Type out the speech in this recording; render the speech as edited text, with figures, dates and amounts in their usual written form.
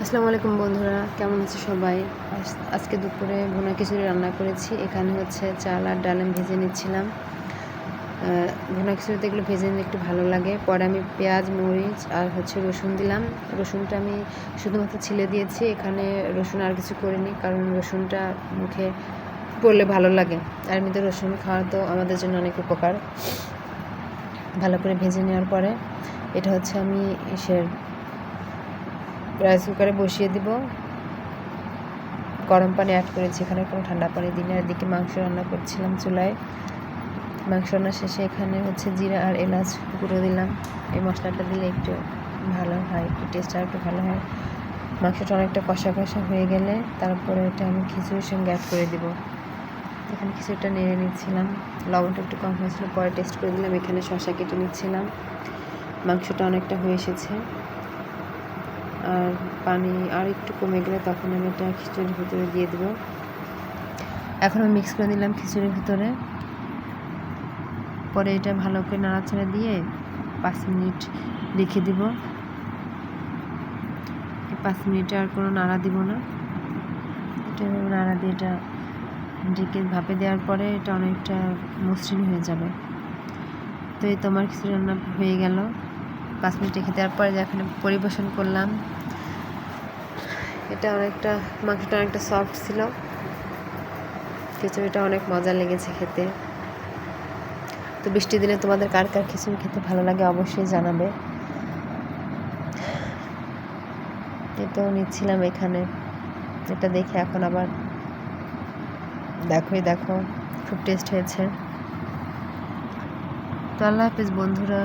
আসসালামু আলাইকুম বন্ধুরা, কেমন আছে সবাই? আজকে দুপুরে ভুনা খিচুড়ি রান্না করেছি। এখানে হচ্ছে চাল আর ডাল আমি ভেজে নিচ্ছিলাম। ভুনা খিচুড়িতে এগুলো ভেজে নিলে একটু ভালো লাগে। পরে আমি পেঁয়াজ, মরিচ আর হচ্ছে রসুন দিলাম। রসুনটা আমি শুধুমাত্র ছিলে দিয়েছি, এখানে রসুন আর কিছু করিনি, কারণ রসুনটা মুখে পড়লে ভালো লাগে। আর এমনিতে রসুন খাওয়া তো আমাদের জন্য অনেক উপকার। ভালো করে ভেজে নেওয়ার পরে এটা হচ্ছে আমি রাইস কুকারে বসিয়ে দিব। গরম পানি অ্যাড করেছি, এখানে কোনো ঠান্ডা পানি দিই না। এদিকে মাংস রান্না করছিলাম চুলায়। মাংস রান্না শেষে এখানে হচ্ছে জিরা আর এলাচ গুঁড়ো দিলাম। এই মশলাটা দিলে একটু ভালো হয়, একটু টেস্টটা একটু ভালো হয়। মাংসটা অনেকটা কষা কষা হয়ে গেলে তারপরে এটা আমি খিচুড়ির সঙ্গে অ্যাড করে দিব। এখানে খিচুড়িটা নেড়ে নিচ্ছিলাম, লবণটা একটু কম হয়েছিল, পরে টেস্ট করে দিলাম। এখানে শসা কেটে নিচ্ছিলাম। মাংসটা অনেকটা হয়ে এসেছে, আর পানি আর একটু কমে গেলে তখন আমি এটা খিচুড়ির ভিতরে দিয়ে দেবো। এখন আমি মিক্স করে দিলাম খিচুড়ির ভিতরে। পরে এটা ভালো করে নাড়াচাড়া দিয়ে 5 মিনিট রেখে দিব। 5 মিনিটে আর কোনো নাড়া দিব না, এটা নাড়া দিয়ে এটা ঢেকে ভাপে দেওয়ার পরে এটা অনেকটা মসৃণ হয়ে যাবে। তো এই তো আমার খিচুড়ি রান্না হয়ে গেল। 5 মিনিট রেখে দেওয়ার পরে যখন পরিবেশন করলাম, এটা অনেকটা মাংসটা অনেকটা সফট ছিল। খিচুড়িটা অনেক মজা লেগেছে খেতে। তো বৃষ্টির দিনে তোমাদের কার কার খিচুড়ি খেতে ভালো লাগে অবশ্যই জানাবে। এটাও নিচ্ছিলাম এখানে, এটা দেখে এখন আবার দেখো খুব টেস্ট হয়েছে। তো আল্লাহ হাফেজ বন্ধুরা।